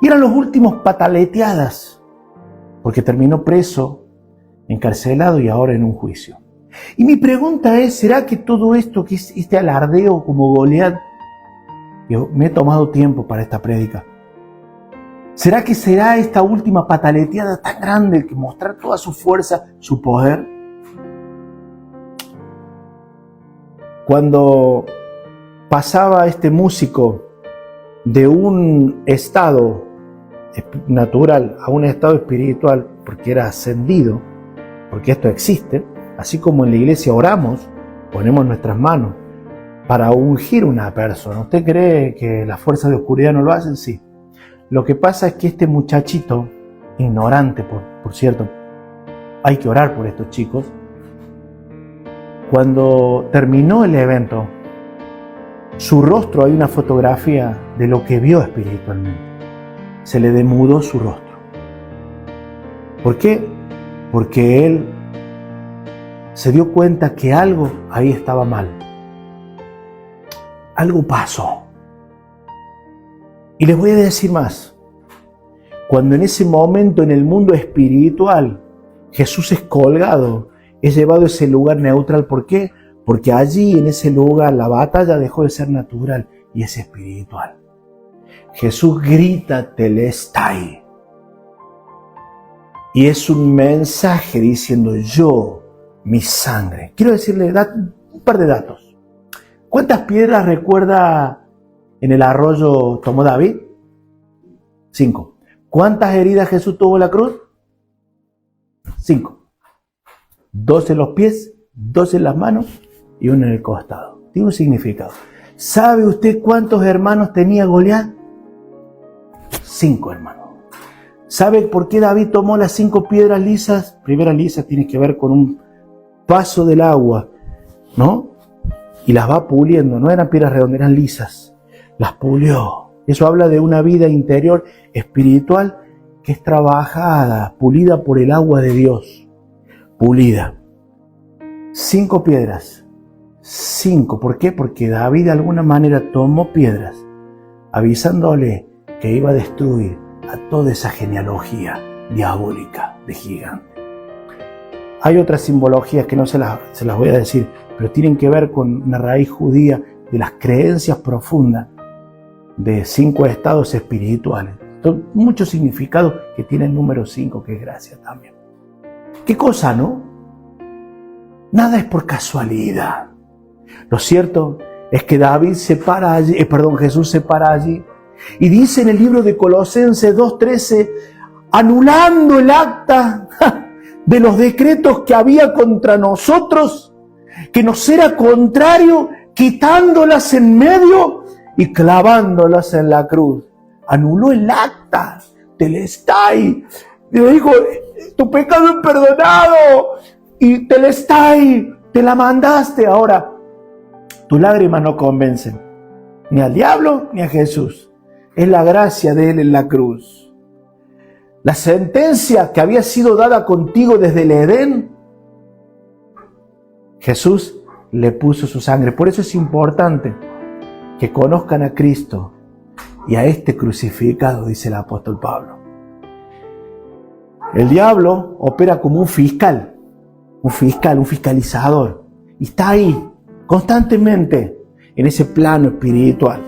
Y eran los últimos pataleteadas, porque terminó preso, encarcelado y ahora en un juicio. Y mi pregunta es, ¿será que todo esto, que es este alardeo como Goliat, yo me he tomado tiempo para esta prédica, ¿será que será esta última pataleteada tan grande que mostrar toda su fuerza, su poder? Cuando pasaba este músico de un estado natural a un estado espiritual, porque era ascendido, porque esto existe, así como en la iglesia oramos, ponemos nuestras manos para ungir una persona. ¿Usted cree que las fuerzas de oscuridad no lo hacen? Sí. Lo que pasa es que este muchachito, ignorante por cierto, hay que orar por estos chicos, cuando terminó el evento, su rostro, hay una fotografía de lo que vio espiritualmente. Se le demudó su rostro. ¿Por qué? Porque él se dio cuenta que algo ahí estaba mal. Algo pasó. Y les voy a decir más. Cuando en ese momento en el mundo espiritual Jesús es colgado, es llevado a ese lugar neutral. ¿Por qué? Porque allí en ese lugar la batalla dejó de ser natural y es espiritual. Jesús grita Telestai. Y es un mensaje diciendo yo, mi sangre. Quiero decirle un par de datos. ¿Cuántas piedras recuerda en el arroyo tomó David? 5. ¿Cuántas heridas Jesús tuvo en la cruz? 5. 2 en los pies, 2 en las manos y 1 en el costado. Tiene un significado. ¿Sabe usted cuántos hermanos tenía Goliat? 5 hermanos. ¿Sabe por qué David tomó las 5 piedras lisas? Primera lisa tiene que ver con un paso del agua, ¿no? Y las va puliendo, no eran piedras redondas, eran lisas. Las pulió. Eso habla de una vida interior espiritual que es trabajada, pulida por el agua de Dios. Pulida. 5 piedras, 5. ¿Por qué? Porque David de alguna manera tomó piedras, avisándole que iba a destruir a toda esa genealogía diabólica de gigante. Hay otras simbologías que no se las voy a decir, pero tienen que ver con una raíz judía de las creencias profundas de 5 estados espirituales. Son muchos significados que tiene el número 5, que es gracia también. ¿Qué cosa, no? Nada es por casualidad. Lo cierto es que Jesús se para allí y dice en el libro de Colosenses 2:13, anulando el acta de los decretos que había contra nosotros, que nos era contrario, quitándolas en medio y clavándolas en la cruz. Anuló el acta telestai. Y le dijo, tu pecado es perdonado. Y telestai, te la mandaste. Ahora, tus lágrimas no convencen ni al diablo ni a Jesús. Es la gracia de Él en la cruz. La sentencia que había sido dada contigo desde el Edén, Jesús le puso su sangre. Por eso es importante que conozcan a Cristo y a este crucificado, dice el apóstol Pablo. El diablo opera como un fiscal, un fiscalizador, y está ahí constantemente en ese plano espiritual.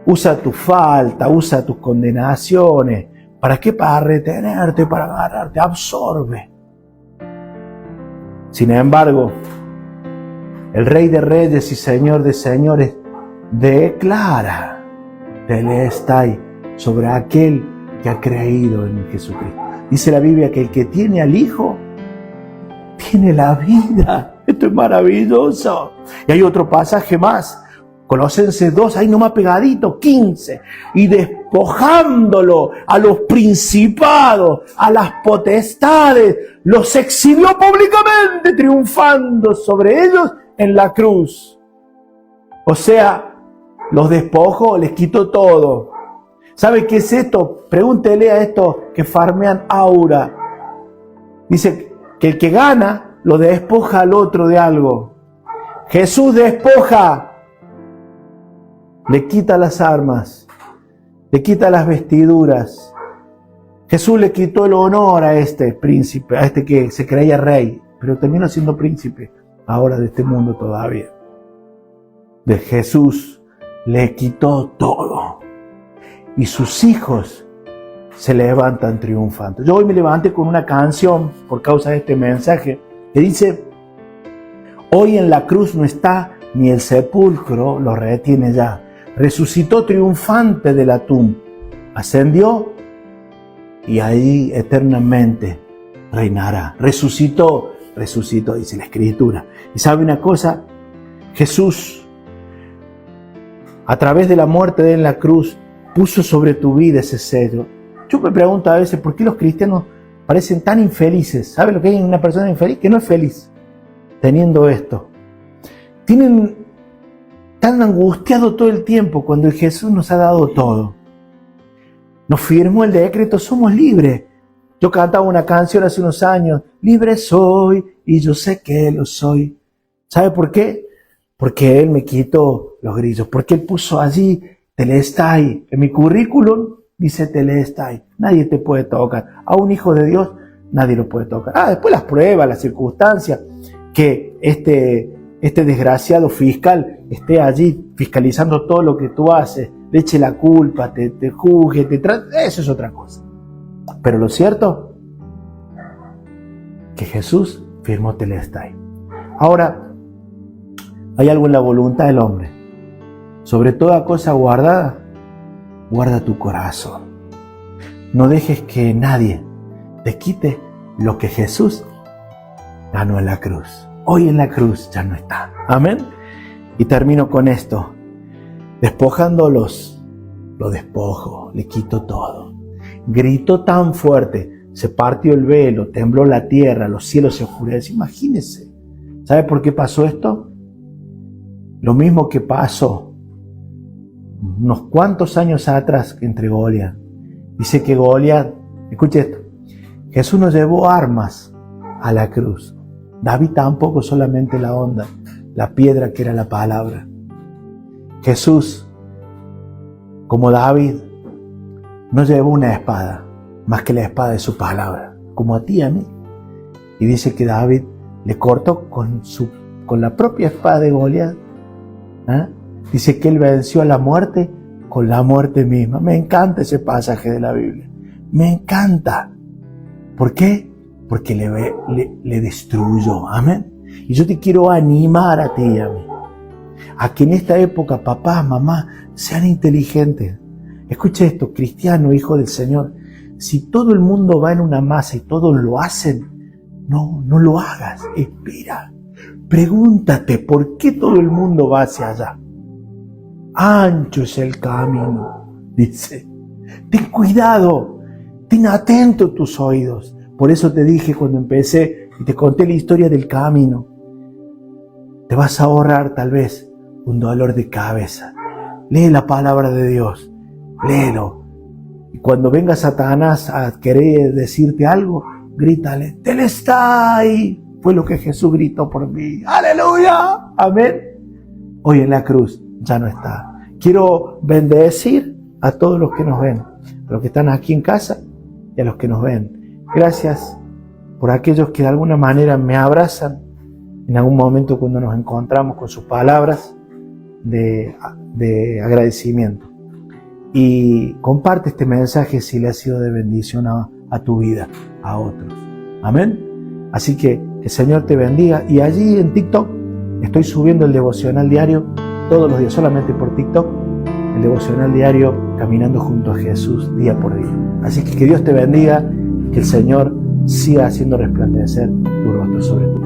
Usa tu falta, usa tus condenaciones. ¿Para qué? Para retenerte, para agarrarte, absorbe. Sin embargo, el Rey de Reyes y Señor de Señores declara telestai sobre aquel que ha creído en Jesucristo. Dice la Biblia que el que tiene al Hijo tiene la vida. Esto es maravilloso. Y hay otro pasaje más, Colosenses 2, ahí nomás pegadito, 15. Y despojándolo a los principados, a las potestades, los exhibió públicamente, triunfando sobre ellos en la cruz. O sea, los despojó, les quitó todo. ¿Sabe qué es esto? Pregúntele a estos que farmean aura. Dice que el que gana lo despoja al otro de algo. Jesús despoja. Le quita las armas, le quita las vestiduras. Jesús le quitó el honor a este príncipe, a este que se creía rey, pero terminó siendo príncipe ahora de este mundo todavía. De Jesús le quitó todo. Y sus hijos se levantan triunfantes. Yo hoy me levanté con una canción por causa de este mensaje que dice: hoy en la cruz no está, ni el sepulcro lo retiene ya. Resucitó triunfante de la tumba, ascendió y ahí eternamente reinará. Resucitó, dice la Escritura. Y sabe una cosa, Jesús, a través de la muerte de él en la cruz, puso sobre tu vida ese sello. Yo me pregunto a veces, ¿por qué los cristianos parecen tan infelices? ¿Sabe lo que hay en una persona infeliz? Que no es feliz teniendo esto. Tan angustiado todo el tiempo cuando Jesús nos ha dado todo. Nos firmó el decreto, somos libres. Yo cantaba una canción hace unos años, libre soy y yo sé que lo soy. ¿Sabe por qué? Porque Él me quitó los grillos, porque Él puso allí telestai. En mi currículum dice telestai. Nadie te puede tocar. A un hijo de Dios nadie lo puede tocar. Después las pruebas, las circunstancias, que este desgraciado fiscal esté allí fiscalizando todo lo que tú haces, le eche la culpa, te juzgue, eso es otra cosa. Pero lo cierto, que Jesús firmó telestai. Ahora, hay algo en la voluntad del hombre. Sobre toda cosa guardada, guarda tu corazón. No dejes que nadie te quite lo que Jesús ganó en la cruz. Hoy en la cruz ya no está. Amén. Y termino con esto. Despojándolos, lo despojo, le quito todo. Gritó tan fuerte, se partió el velo, tembló la tierra, los cielos se oscurecen. Imagínense. ¿Sabe por qué pasó esto? Lo mismo que pasó unos cuantos años atrás entre Goliat. Dice que Goliat, escuche esto, Jesús nos llevó armas a la cruz. David tampoco, solamente la onda. la piedra que era la palabra. Jesús, como David, no llevó una espada, más que la espada de su palabra, como a ti y a mí. Y dice que David le cortó con la propia espada de Goliat. Dice que él venció a la muerte con la muerte misma. Me encanta ese pasaje de la Biblia. Me encanta. ¿Por qué? Porque le destruyó. Amén. Y yo te quiero animar a ti y a mí, a que en esta época papá, mamá, sean inteligentes. Escucha esto, cristiano, hijo del Señor. Si todo el mundo va en una masa y todos lo hacen, no lo hagas. Espera. Pregúntate, ¿por qué todo el mundo va hacia allá? Ancho es el camino, dice. Ten cuidado, ten atento tus oídos. Por eso te dije cuando empecé y te conté la historia del camino, te vas a ahorrar tal vez un dolor de cabeza. Lee la palabra de Dios, léelo. Y cuando venga Satanás a querer decirte algo, grítale, Telestai. Fue lo que Jesús gritó por mí. ¡Aleluya! Amén. Hoy en la cruz ya no está. Quiero bendecir a todos los que nos ven, a los que están aquí en casa y a los que nos ven. Gracias por aquellos que de alguna manera me abrazan en algún momento cuando nos encontramos con sus palabras de agradecimiento. Y comparte este mensaje si le ha sido de bendición a tu vida, a otros. Amén. Así que el Señor te bendiga. Y allí en TikTok estoy subiendo el devocional diario todos los días, solamente por TikTok, el devocional diario Caminando junto a Jesús día por día. Así que Dios te bendiga y que el Señor siga haciendo resplandecer tu rostro sobre ti.